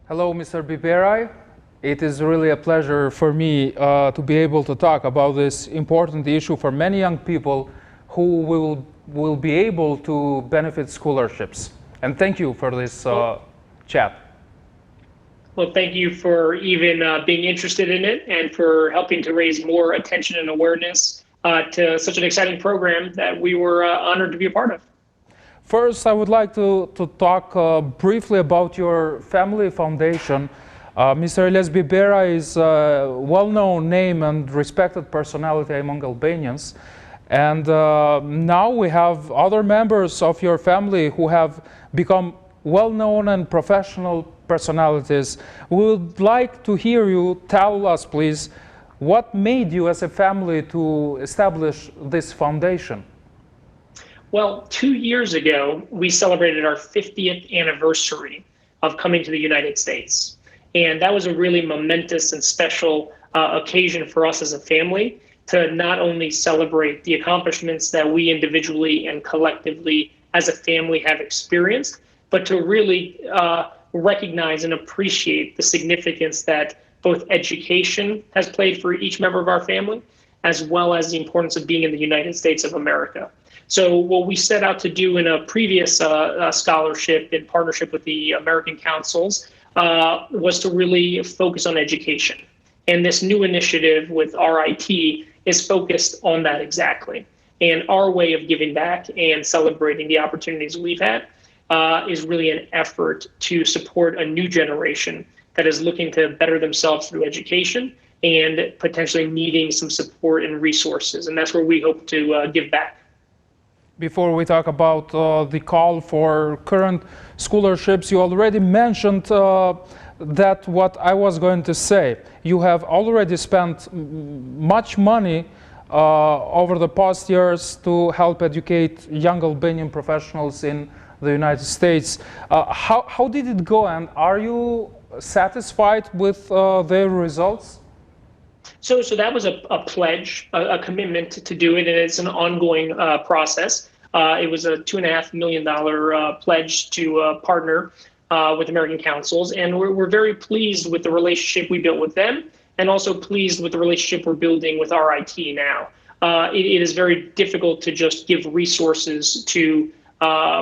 Hello, Mr. Biberaj. It is really a pleasure for me to be able to talk about this important issue for many young people who will be able to benefit scholarships. And thank you for this chat. Well, thank you for even being interested in it and for helping to raise more attention and awareness to such an exciting program that we were honored to be a part of. First, I would like to talk briefly about your family foundation. Mr. Iles Biberaj is a well-known name and respected personality among Albanians. And now we have other members of your family who have become well-known and professional personalities. We would like to hear you tell us, please, what made you as a family to establish this foundation? Well, 2 years ago, we celebrated our 50th anniversary of coming to the United States. And that was a really momentous and special occasion for us as a family to not only celebrate the accomplishments that we individually and collectively as a family have experienced, but to really recognize and appreciate the significance that both education has played for each member of our family, as well as the importance of being in the United States of America. So what we set out to do in a previous scholarship in partnership with the American Councils was to really focus on education. And this new initiative with RIT is focused on that exactly. And our way of giving back and celebrating the opportunities we've had is really an effort to support a new generation that is looking to better themselves through education and potentially needing some support and resources. And that's where we hope to give back. Before we talk about the call for current scholarships, you already mentioned that what I was going to say. You have already spent much money over the past years to help educate young Albanian professionals in the United States. How did it go, and are you satisfied with their results? So that was a pledge, a commitment to do it, and it's an ongoing process. It was a $2.5 million pledge to partner with American Councils, and we're very pleased with the relationship we built with them, and also pleased with the relationship we're building with RIT now. It is very difficult to just give resources to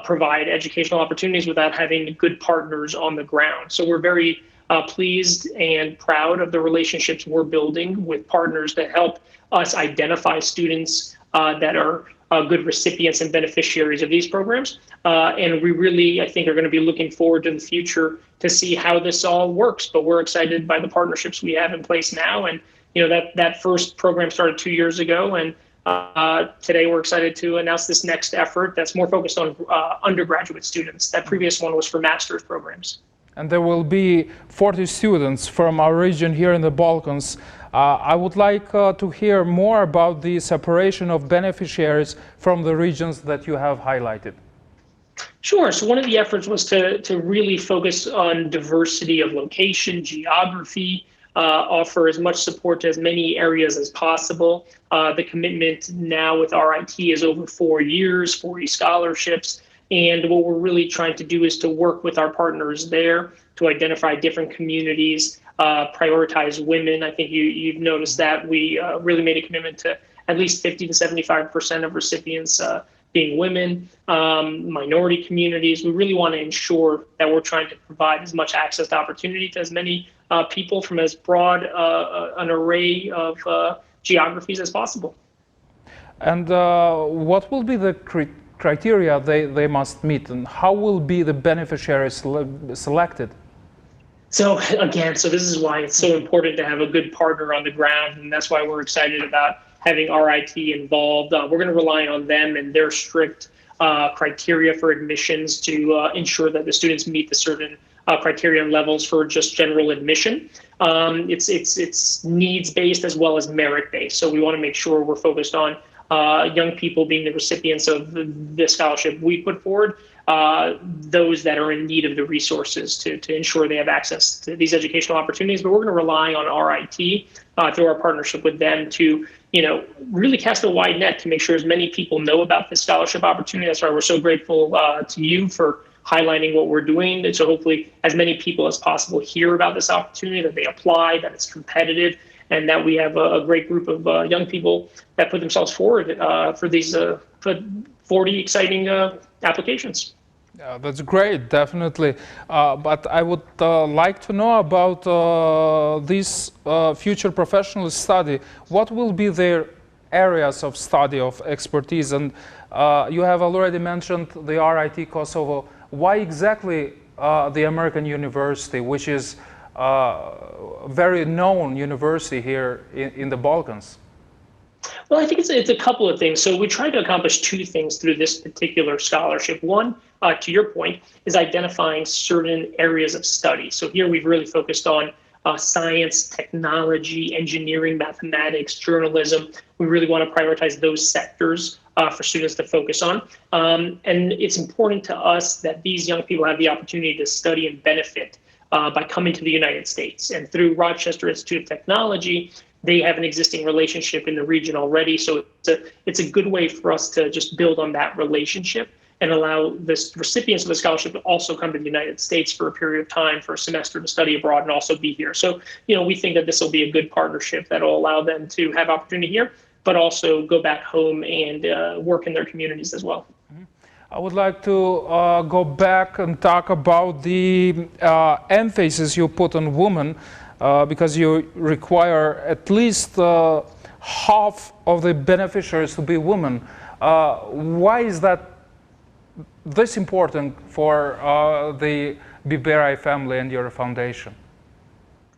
provide educational opportunities without having good partners on the ground. So we're very pleased and proud of the relationships we're building with partners that help us identify students that are good recipients and beneficiaries of these programs. And we really, I think, are going to be looking forward to the future to see how this all works. But we're excited by the partnerships we have in place now. And that first program started 2 years ago, and today we're excited to announce this next effort that's more focused on undergraduate students. That previous one was for master's programs. And there will be 40 students from our region here in the Balkans. I would like to hear more about the separation of beneficiaries from the regions that you have highlighted. Sure. So one of the efforts was to really focus on diversity of location, geography, offer as much support to as many areas as possible. The commitment now with RIT is over 4 years, 40 scholarships. And what we're really trying to do is to work with our partners there to identify different communities, prioritize women. I think you've noticed that we really made a commitment to at least 50 to 75% of recipients being women, minority communities. We really want to ensure that we're trying to provide as much access to opportunity to as many people from as broad an array of geographies as possible. And what will be the criteria they must meet, and how will be the beneficiaries selected? So again, this is why it's so important to have a good partner on the ground, and that's why we're excited about having RIT involved. We're going to rely on them and their strict criteria for admissions to ensure that the students meet the certain criteria and levels for just general admission. It's needs-based as well as merit-based. So we want to make sure we're focused on young people being the recipients of the scholarship we put forward, those that are in need of the resources to ensure they have access to these educational opportunities. But we're going to rely on RIT through our partnership with them to really cast a wide net to make sure as many people know about this scholarship opportunity. That's why we're so grateful to you for highlighting what we're doing. And so hopefully as many people as possible hear about this opportunity, that they apply, that it's competitive, and that we have a great group of young people that put themselves forward for these for 40 exciting applications. Yeah, that's great, definitely. But I would like to know about this future professional study. What will be their areas of study, of expertise? And you have already mentioned the RIT Kosovo. Why exactly the American University, which is a very known university here in the Balkans? Well, I think it's a couple of things. So we tried to accomplish two things through this particular scholarship. One, to your point, is identifying certain areas of study. So here we've really focused on science, technology, engineering, mathematics, journalism. We really want to prioritize those sectors for students to focus on. And it's important to us that these young people have the opportunity to study and benefit by coming to the United States. And through Rochester Institute of Technology, they have an existing relationship in the region already. So it's a good way for us to just build on that relationship and allow the recipients of the scholarship to also come to the United States for a period of time, for a semester to study abroad and also be here. So, we think that this will be a good partnership that will allow them to have opportunity here, but also go back home and work in their communities as well. I would like to go back and talk about the emphasis you put on women, because you require at least half of the beneficiaries to be women. Why is that this important for the Biberaj family and your foundation?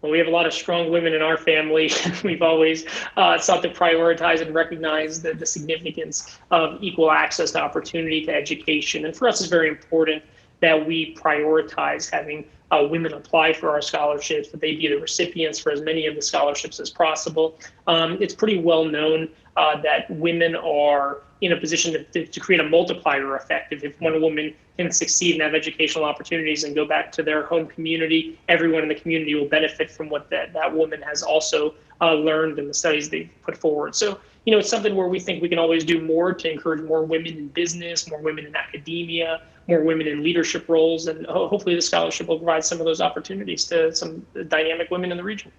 Well, we have a lot of strong women in our family. We've always sought to prioritize and recognize the significance of equal access to opportunity to education. And for us, it's very important that we prioritize having women apply for our scholarships, that they be the recipients for as many of the scholarships as possible. It's pretty well known that women are in a position to create a multiplier effect. If one woman can succeed and have educational opportunities and go back to their home community, everyone in the community will benefit from what that woman has also learned in the studies they've put forward. So, it's something where we think we can always do more to encourage more women in business, more women in academia, more women in leadership roles, and hopefully the scholarship will provide some of those opportunities to some dynamic women in the region.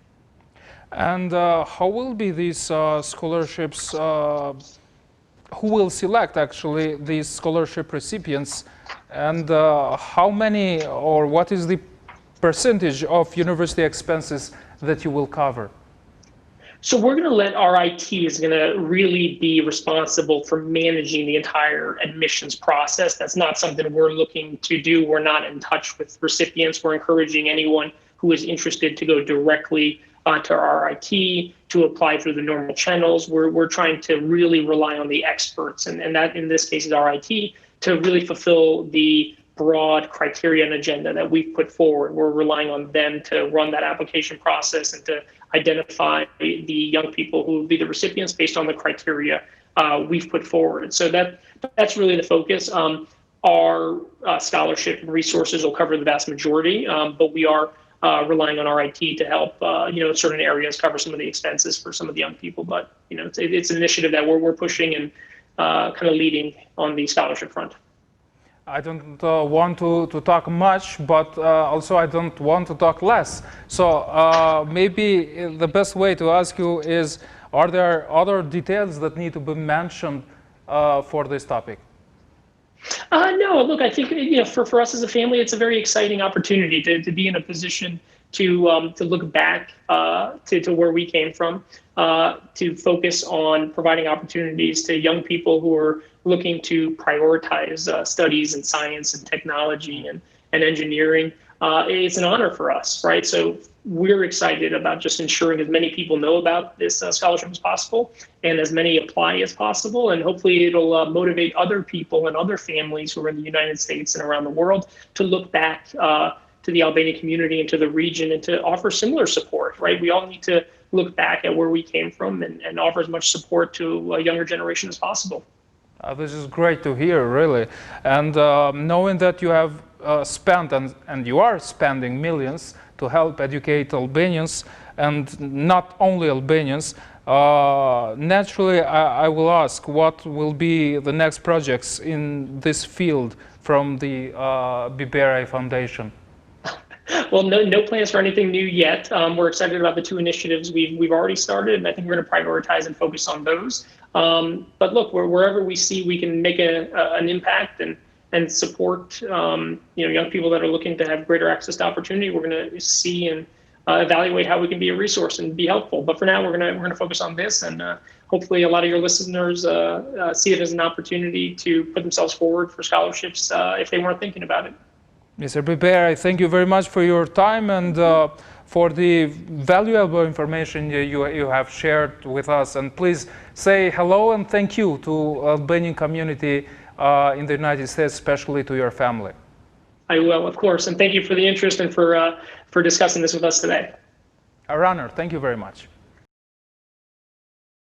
And how will be these scholarships? Who will select actually these scholarship recipients, and how many, or what is the percentage of university expenses that you will cover? So we're going to let RIT is going to really be responsible for managing the entire admissions process. That's not something we're looking to do. We're not in touch with recipients. We're encouraging anyone who is interested to go directly to RIT, to apply through the normal channels. We're trying to really rely on the experts, and that in this case is RIT, to really fulfill the broad criteria and agenda that we've put forward. We're relying on them to run that application process and to identify the young people who will be the recipients based on the criteria we've put forward. So that's really the focus. Our scholarship and resources will cover the vast majority, but we are relying on RIT to help, certain areas cover some of the expenses for some of the young people. But, it's an initiative that we're pushing and kind of leading on the scholarship front. I don't want to talk much, but also I don't want to talk less. So maybe the best way to ask you is, are there other details that need to be mentioned for this topic? No, look, I think, for us as a family, it's a very exciting opportunity to be in a position to look back to where we came from, to focus on providing opportunities to young people who are looking to prioritize studies in science and technology and engineering. It's an honor for us, right? So we're excited about just ensuring as many people know about this scholarship as possible and as many apply as possible. And hopefully it'll motivate other people and other families who are in the United States and around the world to look back to the Albanian community and to the region and to offer similar support, right? We all need to look back at where we came from and offer as much support to a younger generation as possible. This is great to hear, really. And knowing that you have spent and you are spending millions to help educate Albanians, and not only Albanians, naturally I will ask, what will be the next projects in this field from the Biberaj Foundation? Well, no plans for anything new yet. We're excited about the two initiatives we've already started, and I think we're going to prioritize and focus on those. But look, wherever we see we can make an impact and support young people that are looking to have greater access to opportunity, we're going to see and evaluate how we can be a resource and be helpful. But for now, we're going to focus on this, and hopefully, a lot of your listeners see it as an opportunity to put themselves forward for scholarships if they weren't thinking about it. Mr. Biberaj, thank you very much for your time and for the valuable information you have shared with us. And please say hello and thank you to Albanian community in the United States, especially to your family. I will, of course, and thank you for the interest and for discussing this with us today. Our honor. Thank you very much.